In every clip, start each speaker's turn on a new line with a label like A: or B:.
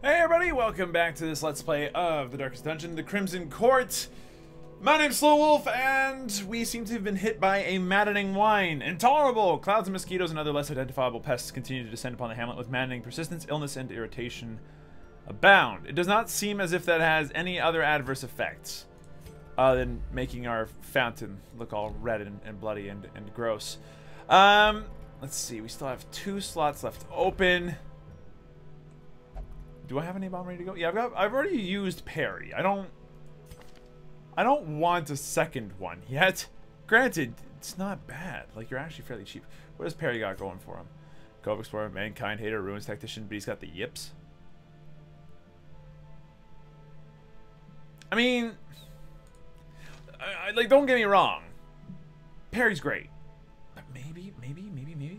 A: Hey everybody, welcome back to this Let's Play of The Darkest Dungeon, The Crimson Court. My name's SlowWolf, and we seem to have been hit by a maddening whine. Intolerable! Clouds and mosquitoes and other less identifiable pests continue to descend upon the hamlet with maddening persistence, illness, and irritation abound. It does not seem as if that has any other adverse effects, other than making our fountain look all red and bloody and gross. Let's see, we still have 2 slots left open. Do I have any bomb ready to go? Yeah, I've already used parry. I don't want a second one yet. Granted, it's not bad. Like, you're actually fairly cheap. What does parry got going for him? Cove Explorer, Mankind Hater, Ruins Tactician, but he's got the yips. I mean, like, don't get me wrong. Parry's great. But maybe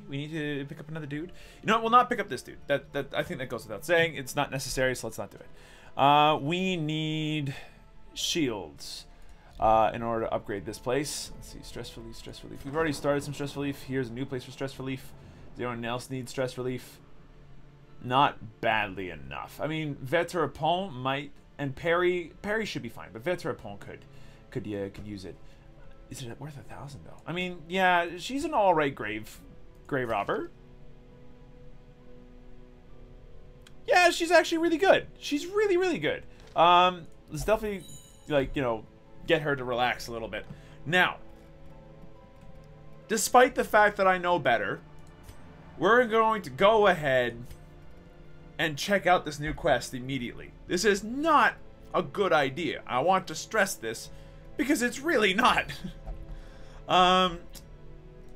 A: we need to pick up another dude. You know what? We'll not pick up this dude. That I think that goes without saying. It's not necessary, so let's not do it. We need shields in order to upgrade this place. Let's see, stress relief, stress relief. We've already started some stress relief. Here's a new place for stress relief. Does anyone else need stress relief? Not badly enough. I mean, Veterapon might, and parry should be fine, but Veterapon could use it. Is it worth 1,000 though? I mean, yeah, she's an alright grave robber. Yeah, she's actually really good. She's really good. Let's definitely, like, you know, get her to relax a little bit. Now, despite the fact that I know better, we're going to go ahead and check out this new quest immediately. This is not a good idea. I want to stress this because it's really not.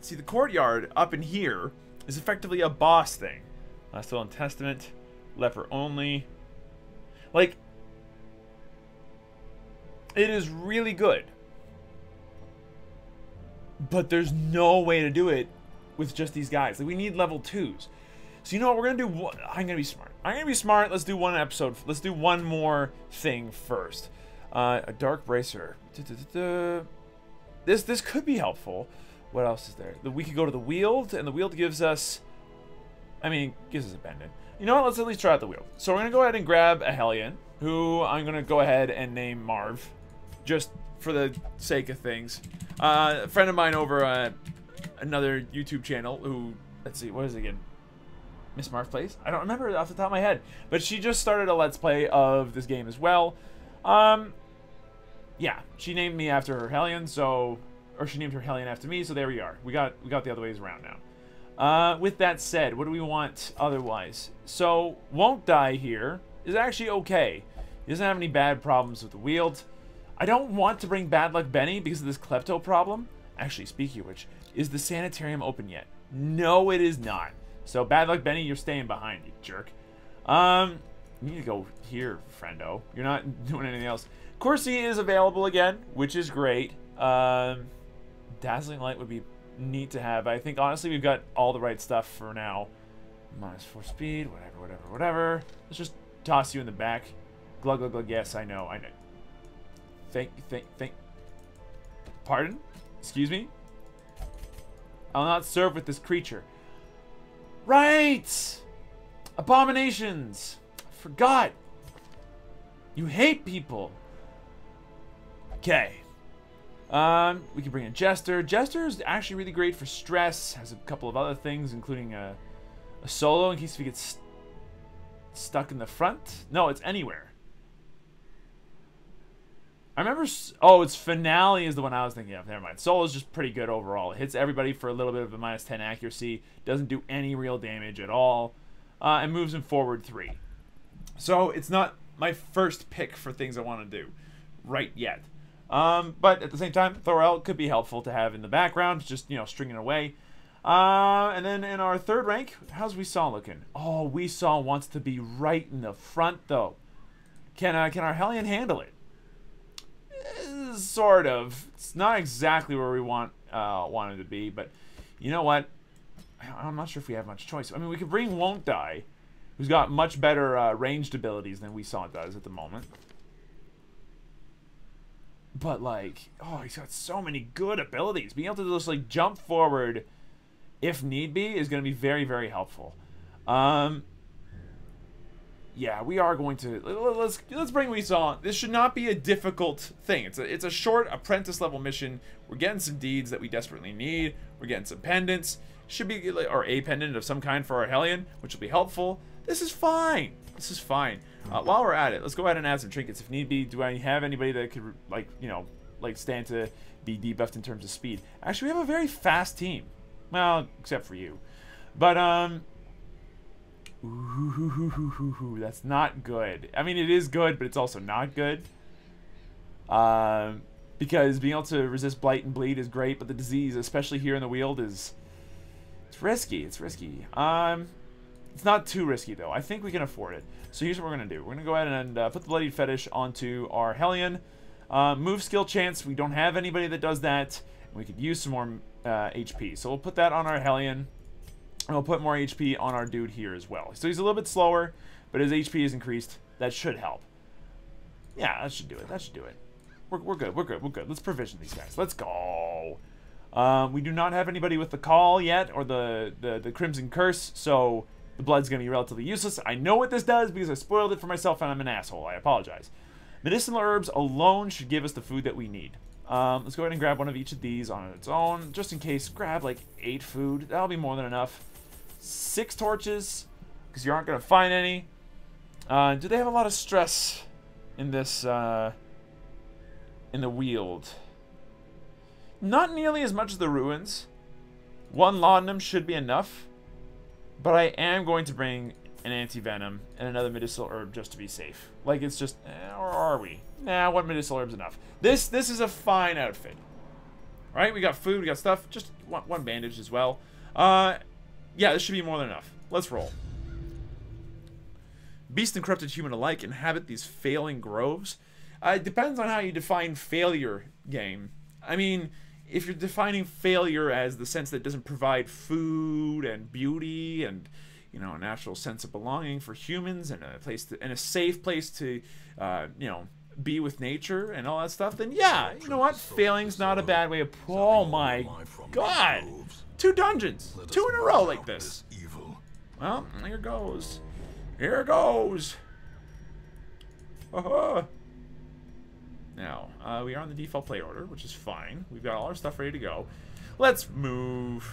A: See, the courtyard up in here is effectively a boss thing. Still in Testament, leper only. Like, it is really good, but there's no way to do it with just these guys. Like, we need level 2s. So you know what we're gonna do? I'm gonna be smart. Let's do one episode. Let's do one more thing first. A dark bracer. This could be helpful. What else is there? We could go to the Weald, and the Weald gives us, gives us a pendant. You know what? Let's at least try out the Weald. So we're gonna go ahead and grab a Hellion, who I'm gonna go ahead and name Marv, just for the sake of things. A friend of mine over another YouTube channel who, let's see, what is it again? Miss Marv Plays? I don't remember off the top of my head, but she just started a Let's Play of this game as well. Yeah, she named me after her Hellion, so, or she named her Hellion after me, so there we are. We got the other ways around now. With that said, what do we want otherwise? So, Won't Die here is actually okay. He doesn't have any bad problems with the Weald. I don't want to bring Bad Luck Benny because of this klepto problem. Actually, speaking of which, is the sanitarium open yet? No, it is not. So, Bad Luck Benny, you're staying behind, you jerk. You need to go here, friendo. You're not doing anything else. Corsi is available again, which is great. Dazzling Light would be neat to have. I think, honestly, we've got all the right stuff for now. -4 speed, whatever. Let's just toss you in the back. Glug, glug, glug. Yes, I know. Think. Pardon? Excuse me? I'll not serve with this creature. Right! Abominations! I forgot. You hate people. Okay. We can bring in Jester. Jester is actually really great for stress. Has a couple of other things, including a solo in case he gets stuck in the front. No, it's anywhere. I remember. Oh, it's Finale is the one I was thinking of. Never mind. Solo is just pretty good overall. It hits everybody for a little bit of a -10 accuracy. Doesn't do any real damage at all, and moves him forward 3. So it's not my first pick for things I want to do right yet. But at the same time, Thorel could be helpful to have in the background, just, you know, stringing away. And then in our 3rd rank, how's Wesaw looking? Oh, Wesaw wants to be right in the front, though. Can our Hellion handle it? Sort of. It's not exactly where we want it to be, but you know what? I'm not sure if we have much choice. I mean, we could bring Won't Die, who's got much better ranged abilities than Wesaw does at the moment. But, like, oh, he's got so many good abilities. Being able to just, like, jump forward, if need be, is going to be very, very helpful. yeah, we are going to let's bring Weald on. This should not be a difficult thing. It's a short apprentice level mission. We're getting some deeds that we desperately need. We're getting some pendants. Should be or a pendant of some kind for our Hellion, which will be helpful. This is fine. This is fine. While we're at it, let's go ahead and add some trinkets if need be. Do I have anybody that could stand to be debuffed in terms of speed? Actually, we have a very fast team. Well, except for you. But ooh, that's not good. I mean, it is good, but it's also not good. Because being able to resist blight and bleed is great, but the disease, especially here in the Weald, it's risky. It's risky. It's not too risky though. I think we can afford it. So here's what we're gonna do. We're gonna go ahead and put the Bloodied Fetish onto our Hellion. Move skill chance. We don't have anybody that does that. We could use some more HP. So we'll put that on our Hellion. And we'll put more HP on our dude here as well. So he's a little bit slower, but his HP is increased. That should help. Yeah, that should do it. That should do it. We're good. We're good. We're good. Let's provision these guys. Let's go. We do not have anybody with the Call yet, or the Crimson Curse, so the blood's going to be relatively useless. I know what this does because I spoiled it for myself and I'm an asshole. I apologize. Medicinal herbs alone should give us the food that we need. Let's go ahead and grab one of each of these on its own. Just in case, grab like 8 food. That'll be more than enough. 6 torches, because you aren't going to find any. Do they have a lot of stress in this, in the Weald? Not nearly as much as the ruins. 1 laudanum should be enough. But I am going to bring an anti-venom and another medicinal herb just to be safe. Like, it's just, or are we? Nah, 1 medicinal herb's enough. This is a fine outfit. Right? We got food, we got stuff. Just one bandage as well. Yeah, this should be more than enough. Let's roll. Beast and corrupted human alike inhabit these failing groves. It depends on how you define failure, game. I mean, if you're defining failure as the sense that it doesn't provide food and beauty and, you know, a natural sense of belonging for humans and a place to, and a safe place to, you know, be with nature and all that stuff, then yeah, you know what? Failing's not a bad way of. Oh my god! 2 dungeons, 2 in a row like this. Well, here goes. Here goes. Now, we are on the default play order, which is fine. We've got all our stuff ready to go. Let's move.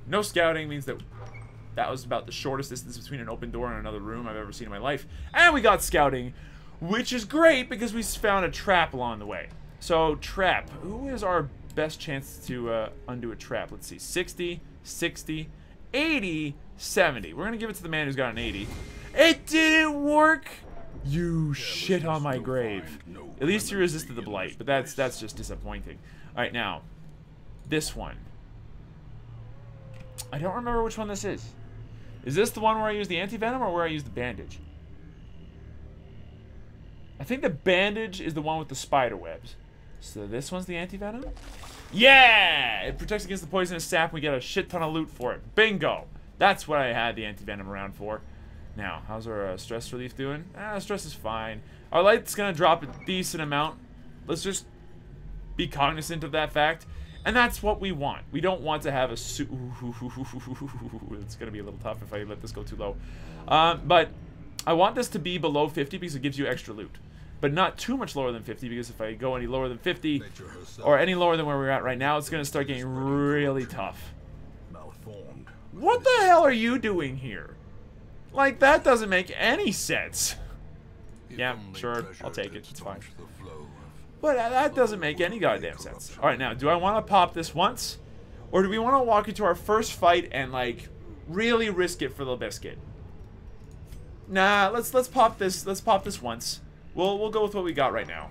A: No scouting means that was about the shortest distance between an open door and another room I've ever seen in my life. And we got scouting, which is great because we found a trap along the way. So, trap. Who is our best chance to undo a trap? Let's see. 60, 60, 80, 70. We're going to give it to the man who's got an 80. It didn't work! You shit on my grave. At least you resisted the blight, but that's just disappointing. Alright, now. This one. I don't remember which one this is. Is this the one where I use the anti-venom or where I use the bandage? I think the bandage is the one with the spider webs. So this one's the anti-venom? Yeah! It protects against the poisonous sap. We get a shit ton of loot for it. Bingo! That's what I had the anti-venom around for. Now, how's our stress relief doing? Stress is fine. Our light's gonna drop a decent amount. Let's just be cognizant of that fact. And that's what we want. We don't want to have a it's gonna be a little tough if I let this go too low. But I want this to be below 50 because it gives you extra loot. But not too much lower than 50 because if I go any lower than 50 or any lower than where we're at right now, it's gonna start getting really tough. What the hell are you doing here? Like, that doesn't make any sense. Yeah, sure, I'll take it, it's fine. But that doesn't make any goddamn sense. Alright, now, do I want to pop this once? Or do we want to walk into our first fight and, like, really risk it for the biscuit? Nah, let's pop this once. We'll go with what we got right now.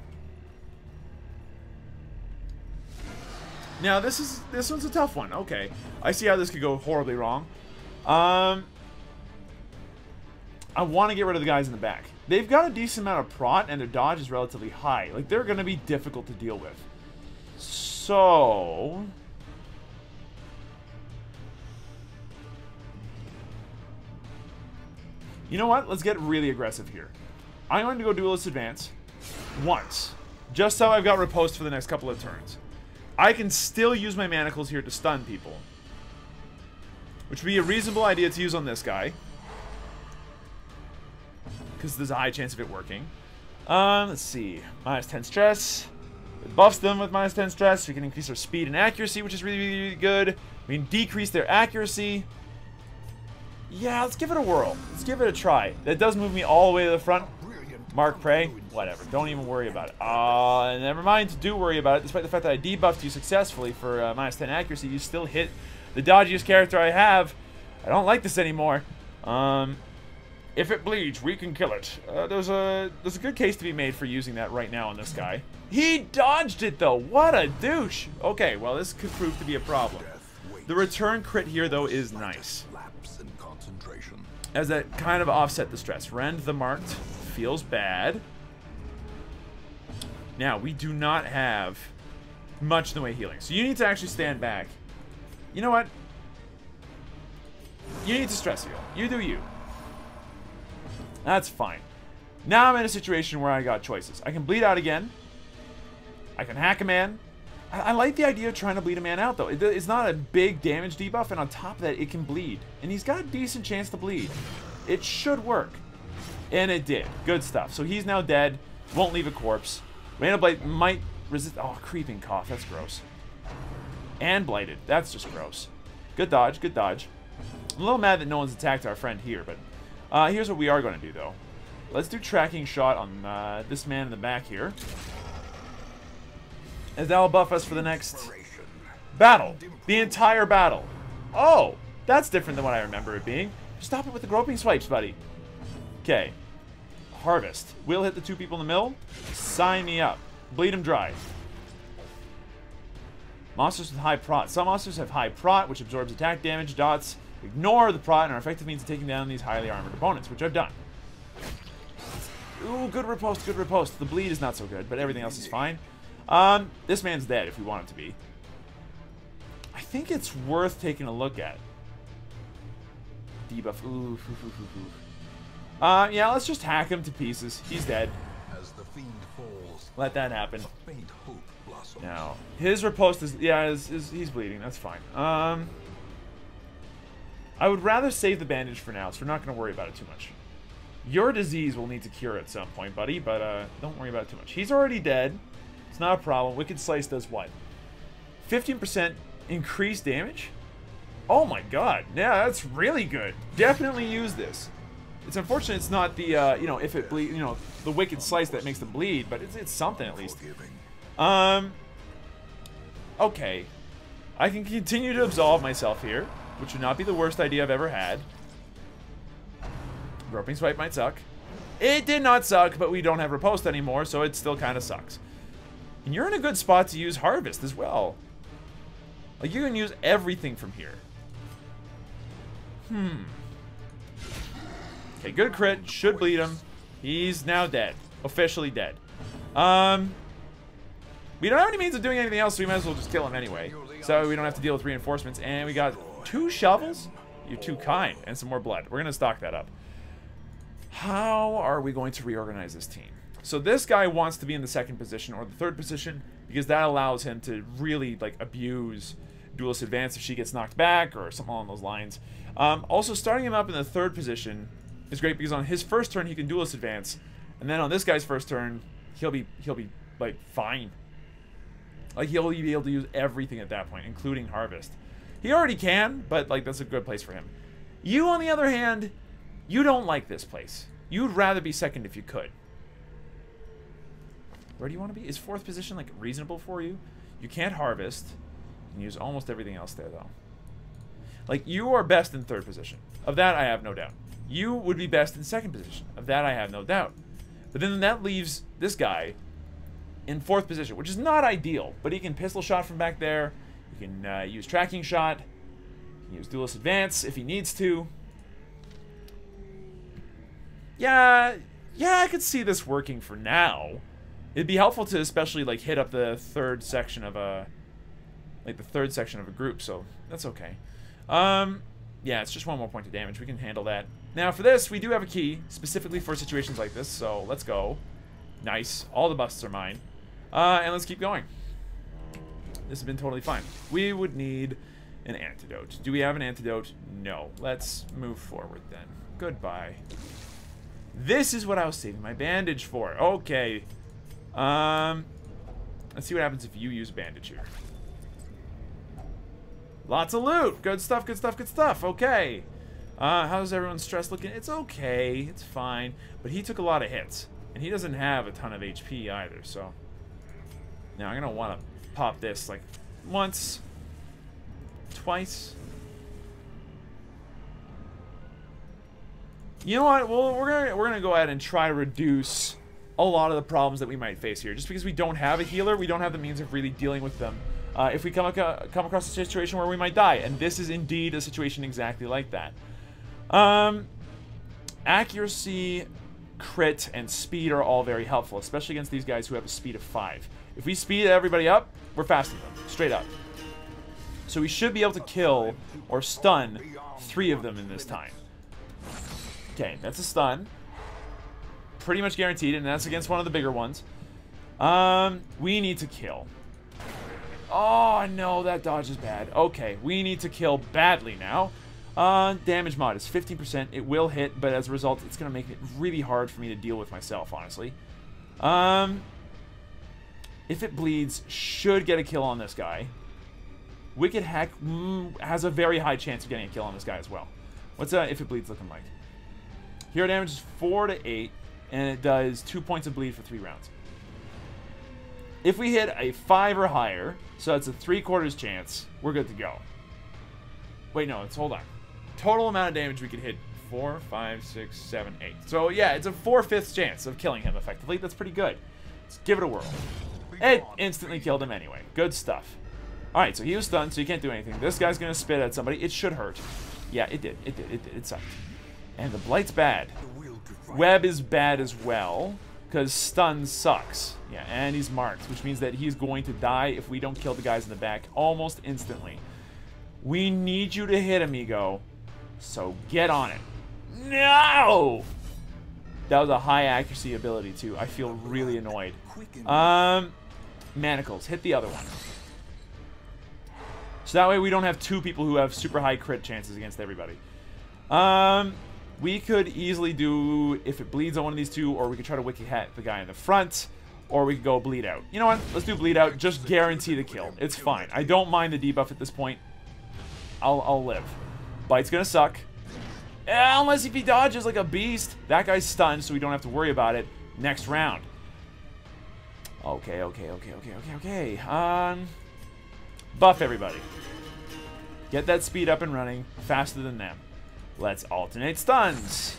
A: Now, this one's a tough one. Okay, I see how this could go horribly wrong. I want to get rid of the guys in the back. They've got a decent amount of prot, and their dodge is relatively high. Like, they're going to be difficult to deal with. So... you know what? Let's get really aggressive here. I'm going to go Duelist Advance once. Just so I've got riposte for the next couple of turns. I can still use my manacles here to stun people. Which would be a reasonable idea to use on this guy. because there's a high chance of it working. Let's see. -10 stress. It buffs them with -10 stress. We can increase their speed and accuracy, which is really, really, really good. We can decrease their accuracy. Yeah, let's give it a whirl. Let's give it a try. That does move me all the way to the front. Mark Prey, whatever. Don't even worry about it. Never mind to do worry about it. Despite the fact that I debuffed you successfully for -10 accuracy, you still hit the dodgiest character I have. I don't like this anymore. If it bleeds, we can kill it. There's a good case to be made for using that right now on this guy. He dodged it though. What a douche. Okay, well this could prove to be a problem. The return crit here though is nice, as that kind of offset the stress. Rend the Marked feels bad. Now, we do not have much in the way of healing, so you need to actually stand back. You know what? You need to stress heal. You do you. That's fine. Now I'm in a situation where I got choices. I can bleed out again. I can hack a man. I like the idea of trying to bleed a man out, though. It's not a big damage debuff, and on top of that, it can bleed. And he's got a decent chance to bleed. It should work. And it did. Good stuff. So he's now dead. Won't leave a corpse. Random Blight might resist... Oh, Creeping Cough. That's gross. And Blighted. That's just gross. Good dodge. Good dodge. I'm a little mad that no one's attacked our friend here, but here's what we are going to do, though. Let's do Tracking Shot on this man in the back here, as that'll buff us for the next battle. The entire battle. Oh, that's different than what I remember it being. Stop it with the groping swipes, buddy. Okay. Harvest. We'll hit the 2 people in the middle. Sign me up. Bleed them dry. Monsters with high prot. Some monsters have high prot, which absorbs attack damage. Dots ignore the prot and are effective means of taking down these highly armored opponents, which I've done. Ooh, good riposte, good riposte. The bleed is not so good, but everything else is fine. This man's dead if we want him to be. I think it's worth taking a look at. Debuff. Ooh, yeah, let's just hack him to pieces. He's dead.
B: As the fiend falls,
A: let that happen.
B: faint hope blossoms.
A: Now, his riposte is... Yeah, he's bleeding. That's fine. I would rather save the bandage for now, so we're not going to worry about it too much. Your disease will need to cure at some point, buddy, but don't worry about it too much. He's already dead. It's not a problem. Wicked Slice does what? 15% increased damage? Oh my god. Yeah, that's really good. Definitely use this. It's unfortunate it's not the, you know, if it bleed, you know, the Wicked Slice that makes them bleed, but it's something at least. Okay. I can continue to absolve myself here, which would not be the worst idea I've ever had. Groping Swipe might suck. It did not suck, but we don't have riposte anymore, so it still kind of sucks. And you're in a good spot to use Harvest as well. Like, you can use everything from here. Okay, good crit. Should bleed him. He's now dead. Officially dead. We don't have any means of doing anything else, so we might as well just kill him anyway. So we don't have to deal with reinforcements. And we got 2 shovels? You're too kind. And some more blood. We're going to stock that up. How are we going to reorganize this team? So this guy wants to be in the 2nd position or the 3rd position because that allows him to really, like, abuse Duelist Advance if she gets knocked back or something along those lines. Also, starting him up in the 3rd position is great because on his first turn he can Duelist Advance, and then on this guy's first turn he'll be like fine. Like, he'll be able to use everything at that point, including Harvest. He already can, but like that's a good place for him. You, on the other hand, you don't like this place. You'd rather be 2nd if you could. Where do you want to be? Is 4th position like reasonable for you? You can't Harvest. You can use almost everything else there though. Like, you are best in 3rd position. Of that, I have no doubt. You would be best in 2nd position. Of that, I have no doubt. But then that leaves this guy in 4th position, which is not ideal. But he can Pistol Shot from back there. He can use Tracking Shot. He can use Duelist Advance if he needs to. Yeah, I could see this working for now. It'd be helpful to especially, like, hit up the 3rd section of a... Like, the 3rd section of a group, so that's okay. Yeah, it's just 1 more point of damage. We can handle that. Now, for this, we do have a key, specifically for situations like this, so let's go. Nice. All the busts are mine. And let's keep going. This has been totally fine. We would need an antidote. Do we have an antidote? No. Let's move forward, then. Goodbye. This is what I was saving my bandage for. Okay. Let's see what happens if you use bandage here. Lots of loot. Good stuff, good stuff, good stuff. Okay. How's everyone's stress looking? It's okay. It's fine. But he took a lot of hits. And he doesn't have a ton of HP either, so... Now, I'm going to want to pop this, like, once. Twice. You know what? Well, we're gonna go ahead and try to reduce a lot of the problems that we might face here. Just because we don't have a healer, we don't have the means of really dealing with them. If we come across a situation where we might die, and this is indeed a situation exactly like that. Accuracy, crit, and speed are all very helpful, especially against these guys who have a speed of 5. If we speed everybody up, we're faster than them, straight up. So we should be able to kill or stun 3 of them in this time. Okay, that's a stun. Pretty much guaranteed, and that's against one of the bigger ones. We need to kill. Oh, no, that dodge is bad. Okay, we need to kill badly now. Damage mod is 15%. It will hit, but as a result, it's going to make it really hard for me to deal with myself, honestly. If it bleeds, should get a kill on this guy. Wicked Hack has a very high chance of getting a kill on this guy as well. What's if it bleeds looking like? Hero damage is 4 to 8, and it does 2 points of bleed for 3 rounds. If we hit a 5 or higher, so it's a 3/4 chance, we're good to go. Wait, no, hold on. Total amount of damage we could hit 4, 5, 6, 7, 8. So yeah, it's a 4/5 chance of killing him effectively. That's pretty good. Let's give it a whirl. It instantly killed him anyway. Good stuff. Alright, so he was stunned, so you can't do anything. This guy's gonna spit at somebody. It should hurt. Yeah, it did. It did. It sucked. And the Blight's bad. Web is bad as well, because stun sucks. Yeah, and he's marked, which means that he's going to die if we don't kill the guys in the back almost instantly. We need you to hit, amigo. So get on it. No! That was a high accuracy ability, too. I feel really annoyed. Manacles. Hit the other one. So that way we don't have 2 people who have super high crit chances against everybody. We could easily do, if it bleeds on one of these 2, or we could try to Wicked Hat the guy in the front, or we could go Bleed Out. You know what? Let's do Bleed Out. Just guarantee the kill. It's fine. I don't mind the debuff at this point. I'll live. Bite's gonna suck. Unless if he dodges like a beast. That guy's stunned, so we don't have to worry about it next round. Okay. Buff everybody. Get that speed up and running faster than them. Let's alternate stuns.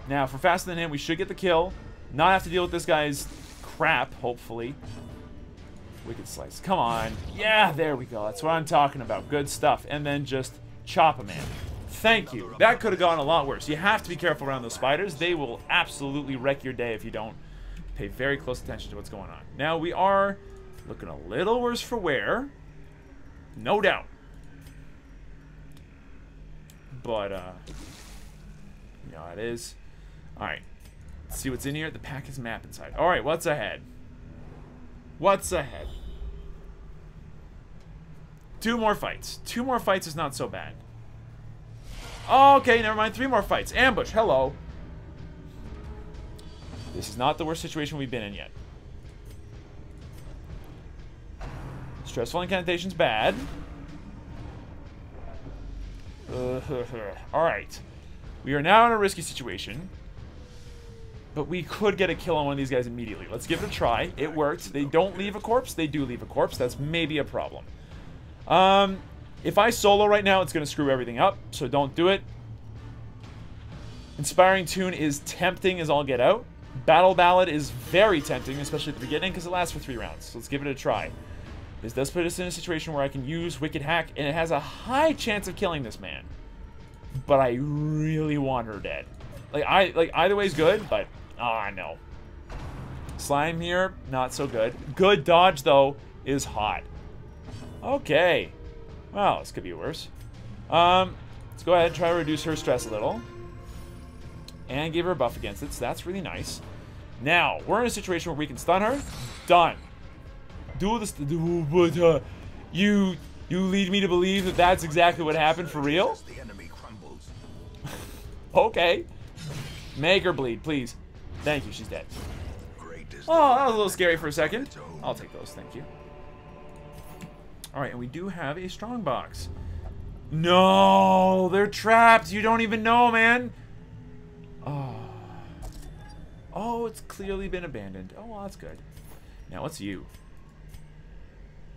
A: Now, if we're faster than him, we should get the kill. Not have to deal with this guy's crap, hopefully. Wicked Slice. Come on. Yeah, there we go. That's what I'm talking about. Good stuff. And then just chop him in. Thank you. That could have gone a lot worse. You have to be careful around those spiders. They will absolutely wreck your day if you don't pay very close attention to what's going on. Now, we are looking a little worse for wear. No doubt. But, yeah, it is. Alright. Let's see what's in here. The pack has map inside. Alright, what's ahead? What's ahead? 2 more fights. 2 more fights is not so bad. Okay, never mind. 3 more fights. Ambush, hello. This is not the worst situation we've been in yet. Stressful incantation's bad. Alright. We are now in a risky situation. But we could get a kill on one of these guys immediately. Let's give it a try. It worked. They don't leave a corpse. They do leave a corpse. That's maybe a problem. If I solo right now, it's going to screw everything up. So don't do it. Inspiring Tune is tempting as all get out. Battle Ballad is very tempting, especially at the beginning, because it lasts for 3 rounds. So let's give it a try. This does put us in a situation where I can use Wicked Hack, and it has a high chance of killing this man. But I really want her dead. Like either way is good, but no. Slime here, not so good. Good dodge though is hot. Okay. Well, this could be worse. Let's go ahead and try to reduce her stress a little. And give her a buff against it, so that's really nice. Now, we're in a situation where we can stun her. Done. Do this. But you lead me to believe that that's exactly what happened for real? Okay. Make her bleed, please. Thank you, she's dead.
B: Great is
A: Oh, that was a little scary for a second. I'll take those, thank you. Alright, and we do have a strong box. No, they're trapped. You don't even know, man. Oh. Oh, it's clearly been abandoned. Oh, well, that's good. Now, what's you?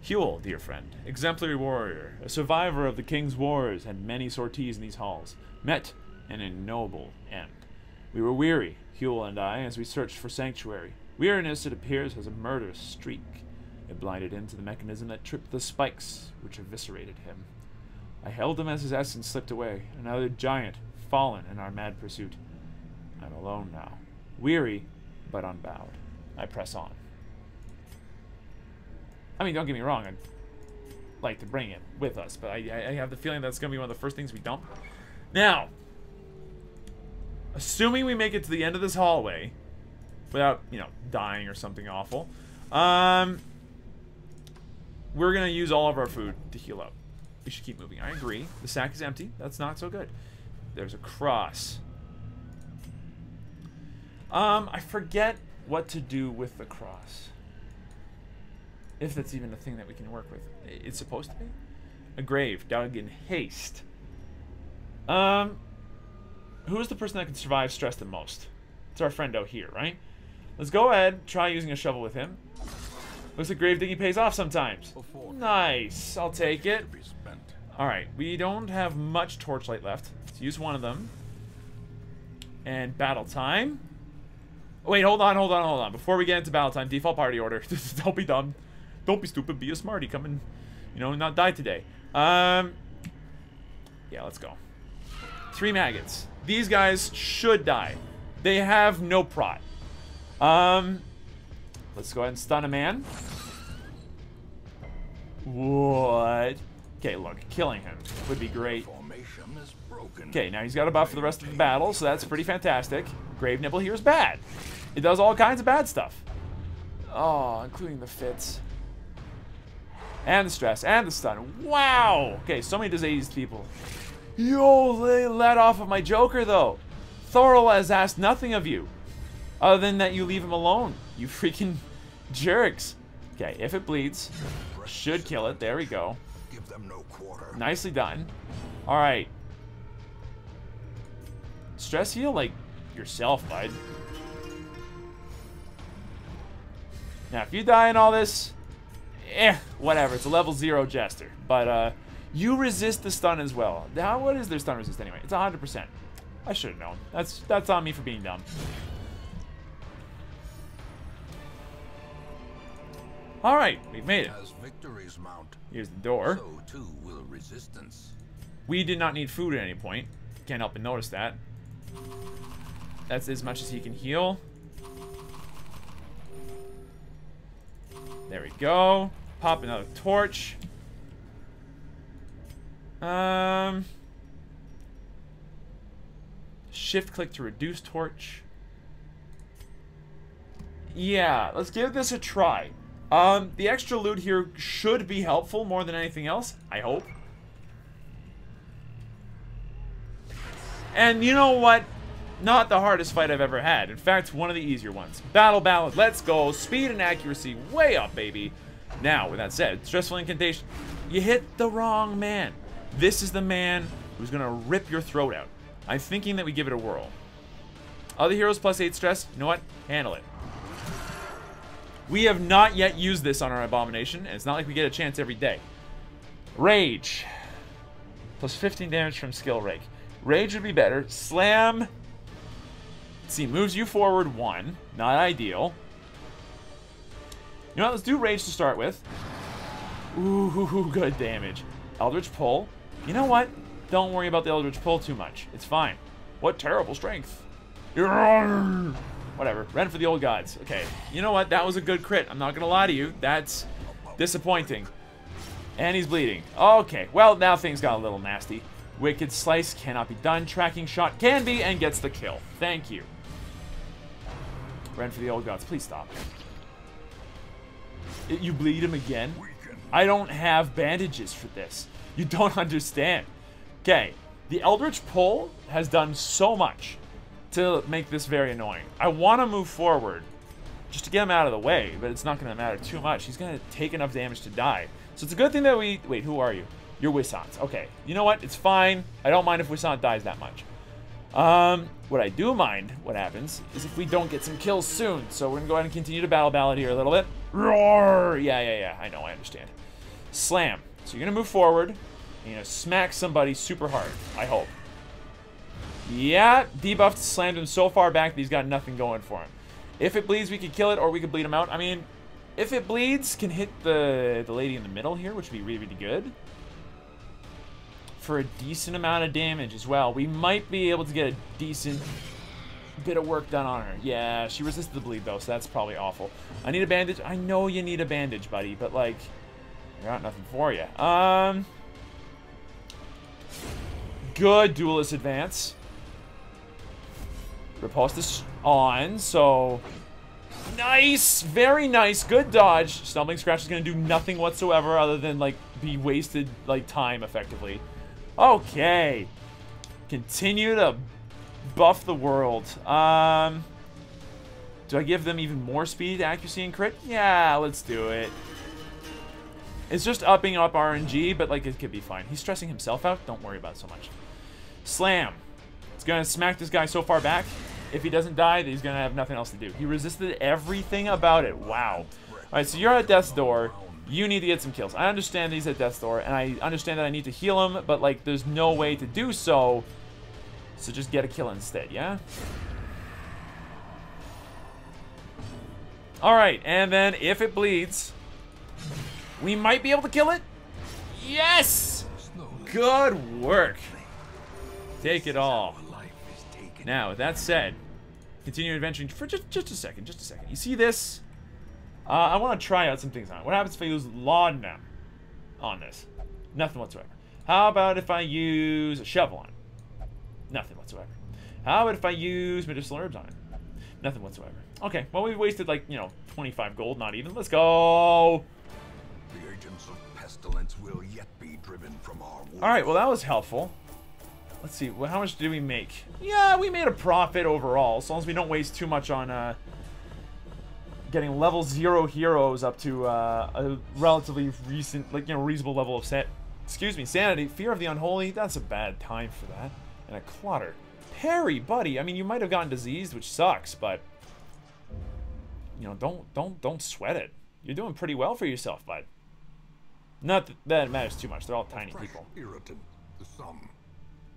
A: Huel, dear friend. Exemplary warrior. A survivor of the king's wars and many sorties in these halls. Met an ignoble end. We were weary, Huel and I, as we searched for sanctuary. Weariness, it appears, has a murderous streak. It blinded into the mechanism that tripped the spikes, which eviscerated him. I held him as his essence slipped away, another giant, fallen in our mad pursuit. I'm alone now. Weary, but unbowed. I press on. I mean, don't get me wrong, I'd like to bring it with us, but I have the feeling that's going to be one of the first things we dump. Now, assuming we make it to the end of this hallway, without, you know, dying or something awful, we're going to use all of our food to heal up. We should keep moving. I agree. The sack is empty. That's not so good. There's a cross. I forget what to do with the cross. If that's even a thing that we can work with. It's supposed to be. A grave dug in haste. Who is the person that can survive stress the most? It's our friendo here, right? Let's go ahead, try using a shovel with him. Looks like grave digging pays off sometimes. Nice, I'll take it. Alright, we don't have much torchlight left. Let's use one of them. And battle time. Oh, wait, hold on. Before we get into battle time, default party order. Don't be dumb. Don't be stupid, be a smarty. Come and, you know, not die today. Yeah, let's go. 3 maggots. These guys should die. They have no prot. Let's go ahead and stun a man. What? Okay, look, killing him would be great. Okay, now he's got a buff for the rest of the battle, so that's pretty fantastic. Grave Nibble here is bad. It does all kinds of bad stuff. Oh, including the fits. And the stress, and the stun. Wow! Okay, so many diseased people. Yo, they let off of my Joker, though. Thorol has asked nothing of you. Other than that you leave him alone. You freaking jerks. Okay, if it bleeds, should kill it. There we go.
B: Give them no quarter.
A: Nicely done. Alright. Stress heal like yourself, bud. Now, if you die in all this, whatever. It's a level 0 Jester. But, you resist the stun as well. Now, what is their stun resist anyway? It's 100%. I should have known. That's on me for being dumb. Alright, we've made it.
B: As victories mount,
A: here's the door.
B: so too will resistance.
A: We did not need food at any point. Can't help but notice that. That's as much as he can heal. There we go. Pop another torch. Shift click to reduce torch. Yeah, let's give this a try. The extra loot here should be helpful more than anything else. I hope. And you know what? Not the hardest fight I've ever had. In fact, one of the easier ones. Battle Ballad. Let's go. Speed and accuracy way up, baby. Now, with that said, stressful incantation. You hit the wrong man. This is the man who's going to rip your throat out. I'm thinking that we give it a whirl. Other heroes plus 8 stress. You know what? Handle it. We have not yet used this on our Abomination, and it's not like we get a chance every day. Rage. Plus 15 damage from Skill Rake. Rage would be better. Slam. Let's see, moves you forward 1. Not ideal. You know what? Let's do Rage to start with. Ooh, good damage. Eldritch Pull. You know what? Don't worry about the Eldritch Pull too much. It's fine. What terrible strength. Whatever. Run for the old gods. Okay. You know what? That was a good crit. I'm not going to lie to you. That's disappointing. And he's bleeding. Okay. Well, now things got a little nasty. Wicked Slice cannot be done. Tracking Shot can be and gets the kill. Thank you. Run for the old gods. Please stop. You bleed him again? I don't have bandages for this. You don't understand. Okay. The Eldritch Pull has done so much to make this very annoying. I want to move forward just to get him out of the way, but it's not going to matter too much. He's going to take enough damage to die. So it's a good thing that we... Wait, who are you? You're Wissant. Okay. You know what? It's fine. I don't mind if Wissant dies that much. What I do mind, what happens, is if we don't get some kills soon. So we're going to go ahead and continue to battle ballad here a little bit. Roar! Yeah. I know, I understand. Slam. So you're going to move forward. And you're going to smack somebody super hard. I hope. Yeah, debuffed slammed him so far back that he's got nothing going for him. If it bleeds, we could kill it, or we could bleed him out. I mean, if it bleeds, can hit the lady in the middle here, which would be really, really good. For a decent amount of damage as well. We might be able to get a decent bit of work done on her. Yeah, she resisted the bleed, though, so that's probably awful. I need a bandage. I know you need a bandage, buddy, but, like, I got nothing for you. Good duelist advance. Repulse this on, so... Nice! Very nice. Good dodge. Stumbling Scratch is going to do nothing whatsoever other than, like, be wasted, like, time, effectively. Okay. Continue to buff the world. Do I give them even more speed, accuracy, and crit? Yeah, let's do it. It's just upping up RNG, but, like, it could be fine. He's stressing himself out. Don't worry about it so much. Slam. It's going to smack this guy so far back. If he doesn't die, then he's going to have nothing else to do. He resisted everything about it. Wow. Alright, so you're at death's door. You need to get some kills. I understand that he's at death's door, and I understand that I need to heal him, but, like, there's no way to do so. So just get a kill instead, yeah? Alright, and then if it bleeds, we might be able to kill it. Yes! Good work. Take it all. Now, with that said, continue adventuring for just a second, You see this? I want to try out some things on it. What happens if I use Laudanum on this? Nothing whatsoever. How about if I use a shovel on it? Nothing whatsoever. How about if I use medicinal herbs on it? Nothing whatsoever. Okay, well, we've wasted, like, 25 gold, not even. Let's go!
B: The agents of pestilence will yet be driven from our woods.
A: Alright, well, that was helpful. Let's see, well, how much did we make? Yeah, we made a profit overall, as long as we don't waste too much on getting level 0 heroes up to a relatively recent, like, reasonable level of sanity. Fear of the Unholy, that's a bad time for that. And a Clotter. Parry, buddy, I mean, you might have gotten diseased, which sucks, but, don't sweat it. You're doing pretty well for yourself, bud. Not that it matters too much, they're all tiny people.
B: Irritant, the sum.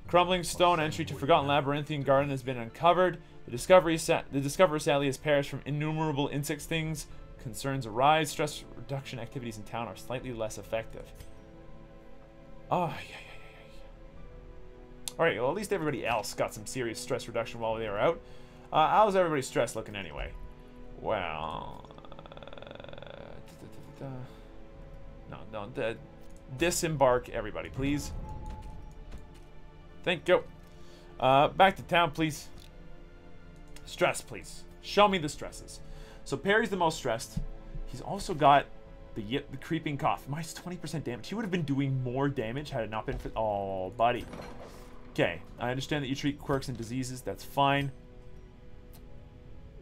A: Crumbling stone entry to Forgotten Labyrinthian Garden has been uncovered. The discoverer sadly has perished from innumerable insect stings. Concerns arise. Stress reduction activities in town are slightly less effective. Oh, yeah. Alright, well, at least everybody else got some serious stress reduction while they were out. How's everybody's stress looking anyway? Well... No, disembark everybody, please. Thank you. Back to town, please. Stress, please. Show me the stresses. So Perry's the most stressed. He's also got the creeping cough. Minus 20% damage. He would have been doing more damage had it not been for... Oh, buddy. Okay. I understand that you treat quirks and diseases. That's fine.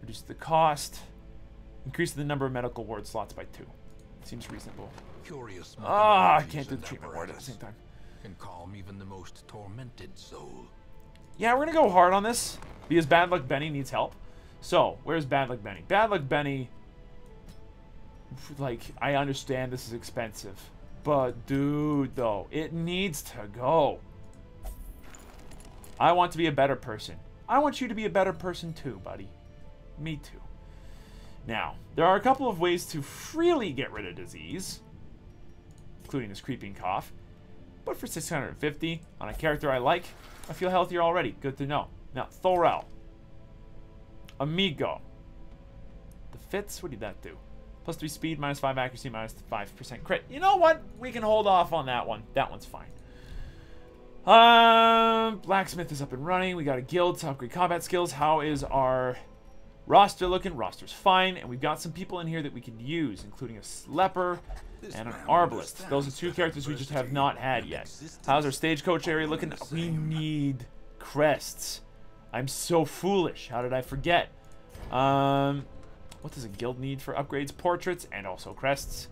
A: Reduce the cost. Increase the number of medical ward slots by 2. Seems reasonable.
B: Curious.
A: I can't do the treatment ward at the same time.
B: Can calm even the most tormented soul.
A: Yeah, we're gonna go hard on this because Bad Luck Benny needs help. So, where's Bad Luck Benny? Bad Luck Benny, like, I understand this is expensive, but dude, though, it needs to go. I want to be a better person. I want you to be a better person too, buddy. Me too. Now, there are a couple of ways to freely get rid of disease, including this creeping cough. But for 650 on a character I like, I feel healthier already. Good to know. Now, Thorel. Amigo. The Fitz, what did that do? Plus 3 speed, minus 5 accuracy, minus 5% crit. You know what? We can hold off on that one. That one's fine. Blacksmith is up and running. We got a guild to upgrade combat skills. How is our roster looking? Roster's fine. And we've got some people in here that we can use, including a Slepper and an Arbalist. Those are 2 characters we just have not had yet. How's our stagecoach area looking? We need crests. I'm so foolish. How did I forget? What does a guild need for upgrades? Portraits and also crests.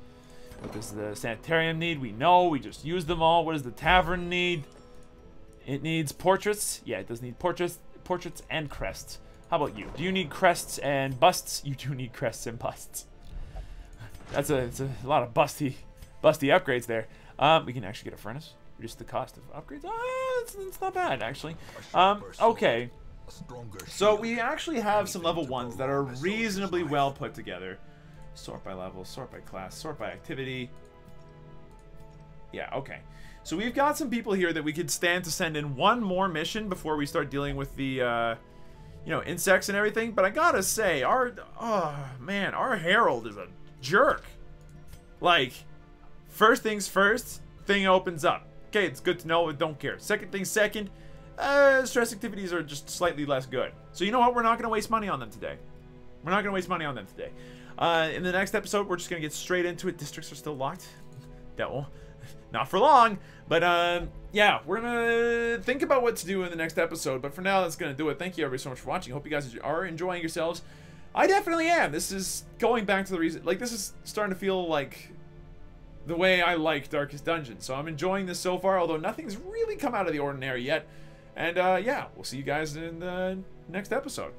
A: What does the sanitarium need? We know. We just used them all. What does the tavern need? It needs portraits. Yeah, it does need portraits and crests. How about you? Do you need crests and busts? You do need crests and busts. It's a lot of busty upgrades there. We can actually get a furnace. Reduce the cost of upgrades. It's not bad, actually. Okay. So we actually have some level 1s that are reasonably well put together. Sort by level, sort by class, sort by activity. Yeah, okay. So we've got some people here that we could stand to send in one more mission before we start dealing with the, you know, insects and everything. But I gotta say, our Herald is a jerk. Like, first things first, thing opens up. Okay, it's good to know, but don't care. Second thing second, stress activities are just slightly less good. So you know what? We're not going to waste money on them today. We're not going to waste money on them today. In the next episode, we're just going to get straight into it. Districts are still locked. No, not for long. But yeah, we're going to think about what to do in the next episode. But for now, that's going to do it. Thank you everybody so much for watching. Hope you guys are enjoying yourselves. I definitely am. This is going back to the reason. Like, this is starting to feel like the way I like Darkest Dungeon. So I'm enjoying this so far, although nothing's really come out of the ordinary yet. And yeah, we'll see you guys in the next episode.